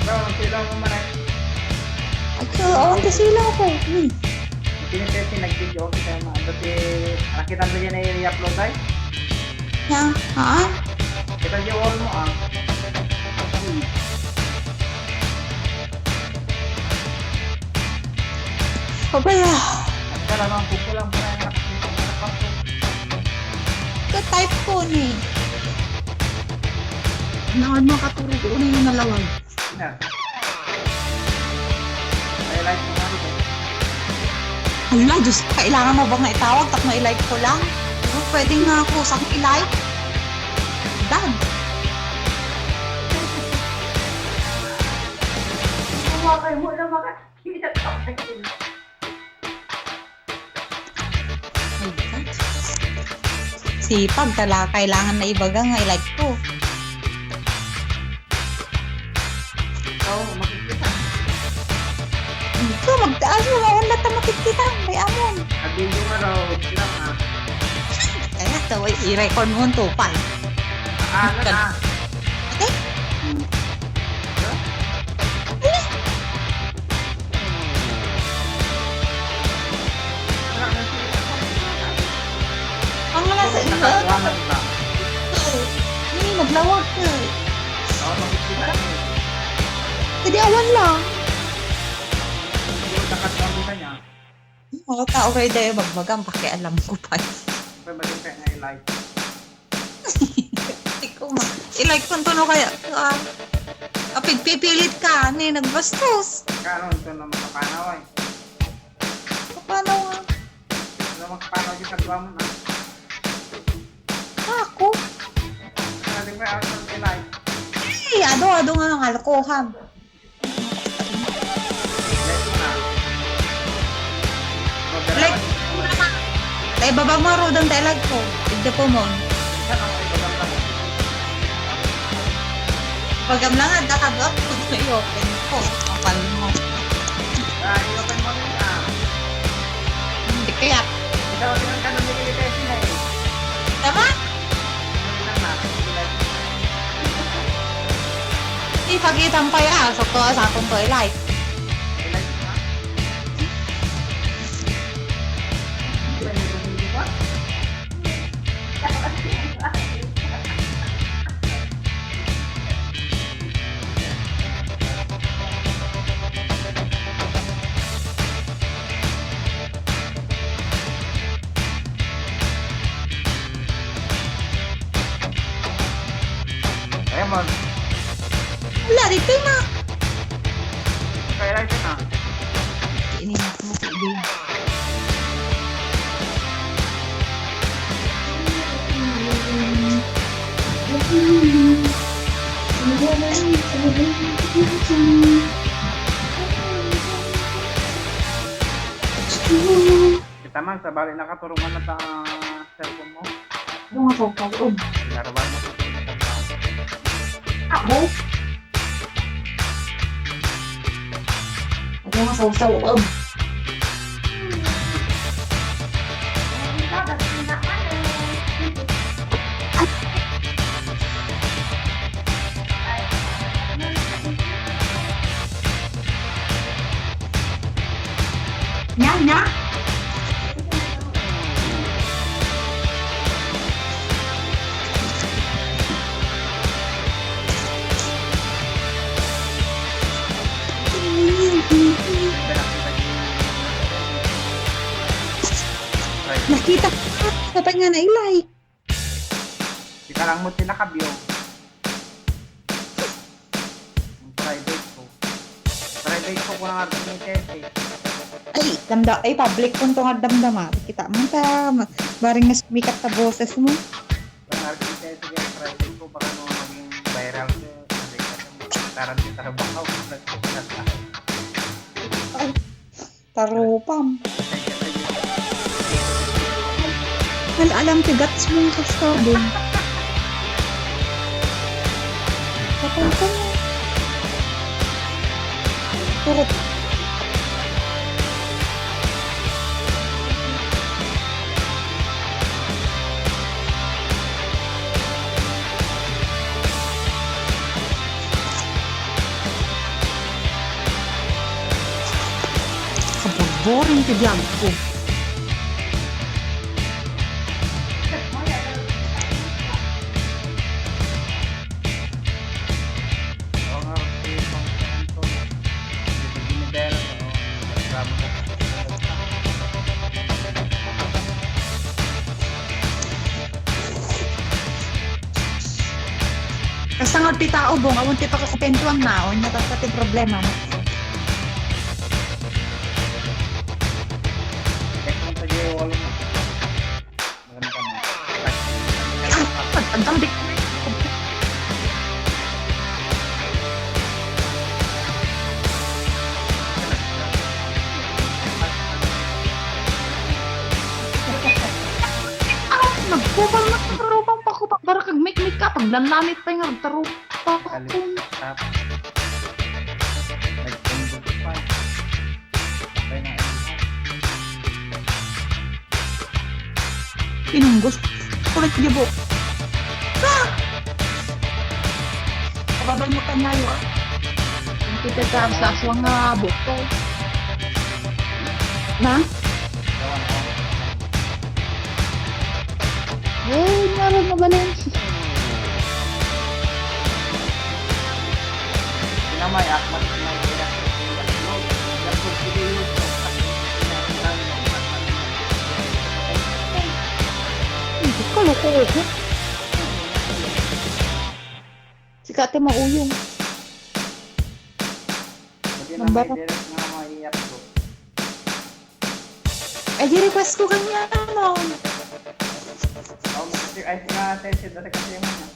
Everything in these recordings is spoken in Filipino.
Ikaw, ang sila mo man eh. At awan ka sila ko. Pinitesi, nag-video okay tayo mga. Dati, nakita mo dyan na i-upload tayo? Yan, ha? Kita dyan all mo ah. Pabaya. Nagkala lang, buko lang pa na Ka-type ko ni. Nakad mo katulog ko na yung nalawag. na. May like mo nga dito. Hala, Diyos, kailangan mo bang na itawag? Tak na i-like ko lang. Ano, pwede nga ako sa i-like? Dad. Kumakay mo na makakita ka pa yun. My God. Sipag tala, kailangan na ibaga nga i-like ko. Ikaw, makikita. Ito, magtaas mo, mawan na makikita. May amon. Nag-video nga raw, lang ah. Kaya ito, i-record mo ito, pa. Ano na? Okay? Ang nasa Nakagawanan na. Hindi, naglawag ka. Oo, makikita. Hindi, awan lang. Hindi mo nakagawanan niya. Mga tao kayo dahil magbagang pakialam ko pa. Pwede ba din kayo na i-like? Ikaw ma. I-like ko ito no kaya. Pipilit ka. Ni, nagbastos. Kano ito na makapanaw eh. Paano nga? Ito na makapanaw yung kagawa mo na. Ako? Pwede ba yung i-like? Ay, ado nga ng alkohol. Like mo na. Like, tay babang mo ro dang telag ko. Tigda po mo. Saan ako ipagam mo? Pagkamlangan, nakabak ko na i-open ko. Kapal mo. I-open mo rin ah. Hindi kaya. Ikaw din ang kanong nililitesi na eh. Tama? Ano lang na? I-like. Ipagitan pa ya. So, ko sa akong to i-like. I-like mo na. Pwede mo hindi ba? Ayan mo. Wala, dito na. Kaya like na. Ini mo si Ibig. Kita man, sa bali nakaturungan na ta cellphone mo. Ano nga sa kaloob? Larawan mo sa Ako? Ano nga sa kaloob? Nya, nya? Nakita ko. Dapat nga na i-like. Kita lang mo tinakabyo. Private ko. Private ko kung ang artin ni Tete. Ay, public kung ito nga damdama. Kita mo ta. Baring mas mikat ta boses mo. Kung ang artin ni Tete kaya private ko baka no maging viral ko. Kasi taran ni trabaho. Ay, tarupam. Alam tigats mong kasabon. Kapag ka na. Turot. Boring ti vlog ko. Oo nga, kasi pang to. Binibigyan reklamo na. Kasi nga ti tao bong, awon ti pakakupentuang naon, natatating problema mo. Kahit kung tayo wala mo. Maganda na. Pagtagdang di nagpupal na tarupang pa ko para kag make ka paglalamit pa nga tarupang pa ko. Tap. Nagtundog pa. Sabay na Pinunggos kulit gibo. Kababay mo kanyayo ah. Kita ta sa aswang nga buko. Na? gawa na. Eh, naroon na ba na yun? Sinamay akmat na iyak. Yang pagpili yun. Hindi ka loko ko. Si Kate mauyong. Hindi na may direct nga maiyak ko. Eh, di-request ko kanya ano. Oo, kasi ay nga session dati kasi yung ano.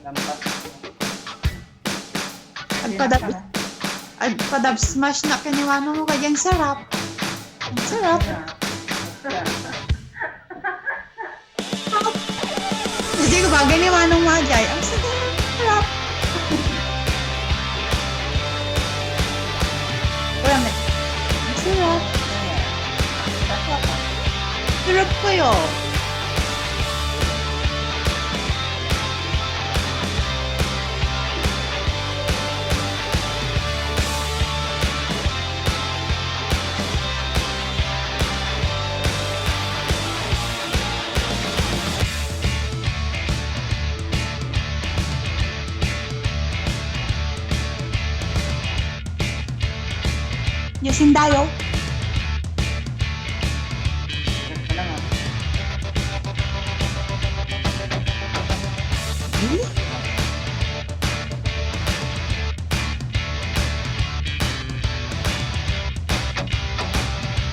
Lampas. Agpadab smash na kaniwano mo kanyang sarap. Ang sarap. Hindi ko ba ganiwanong majay. Ang sarap. Wala na. Ang sarap. Sarap kayo. Yasin dayo. Ito lang ah. Really?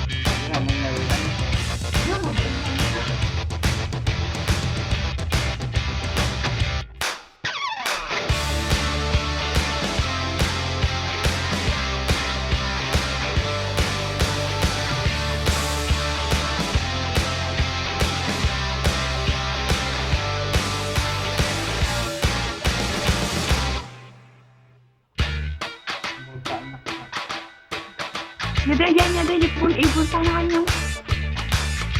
Yun nga, may nawilan. Bulkaan na. Yada, ipon sa kanya.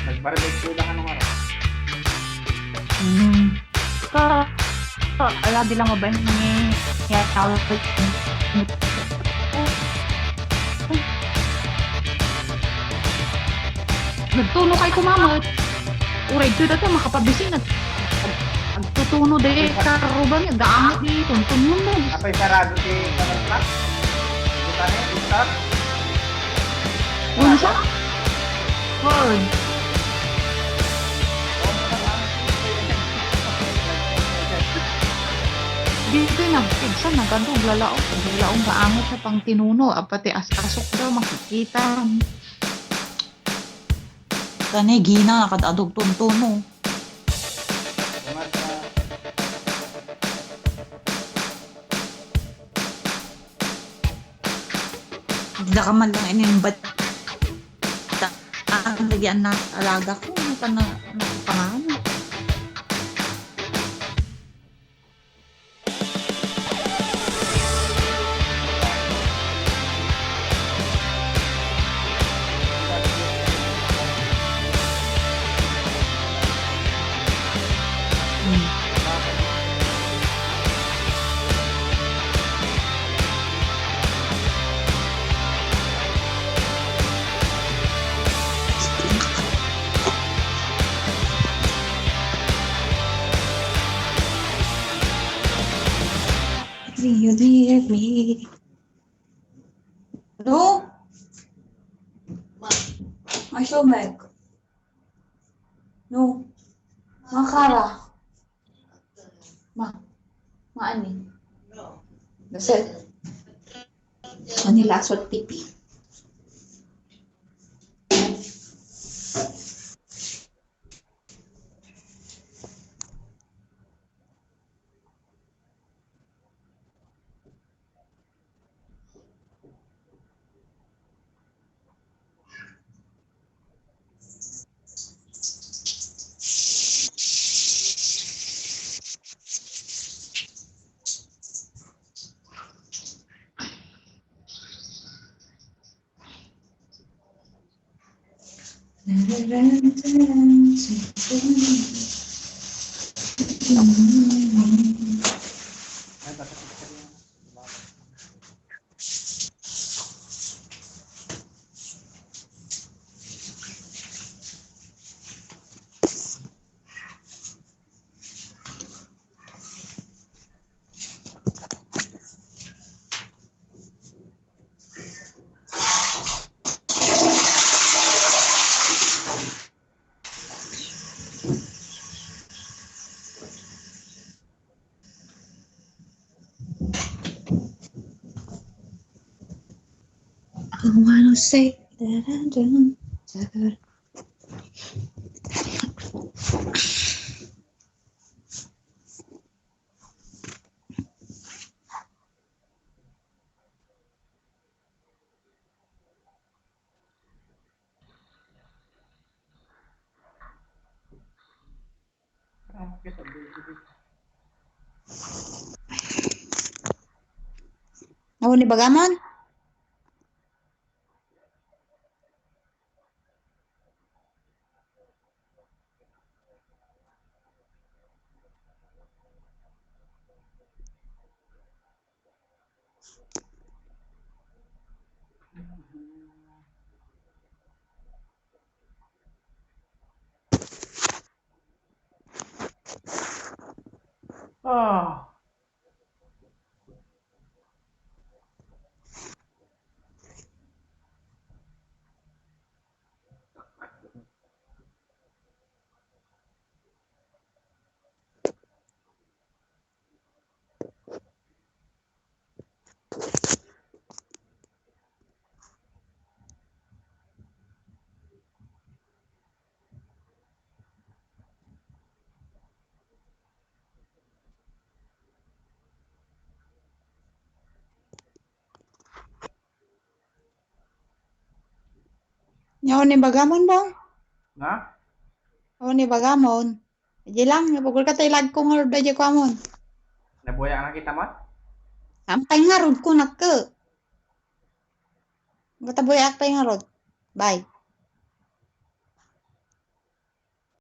Nag-barbecue lang anong araw. Ala, di lang mabay ni tawag ko. Nagtuno kay kumamat. Uray, ito dito makapabising. Nagtutuno de karuban niya. Gaamit ni tuntun mo na. Apay sarado si Kamal Clark? Buta na yun, start. Unsa? Hard. Dito nagpigsa na gandong lalaong. Lalaong gaamit sa pang tinuno. Pati asok daw makikita. Kani gina nakadadog tuntuno. Hindi ka man lang inimbat. Ang lagyan na alaga ko. Ano ka na pangalan? you hear me? No? Ay, Shomek. No. Makara. Maani. Dasal. Manila asot tipi. Ay, basta picture yan. I wanna say that I don't. Parang makita, baby. Ako ni Bagamon? Ah. Ako ni Bagamon ba? Nga? Ako ni Bagamon. Di lang, napagul ka tayo lag kong harap da ko amon. Nabuya na kita mo? Sampay nga rod ko nak ke. Bata boy ak tayo nga rod. Bye.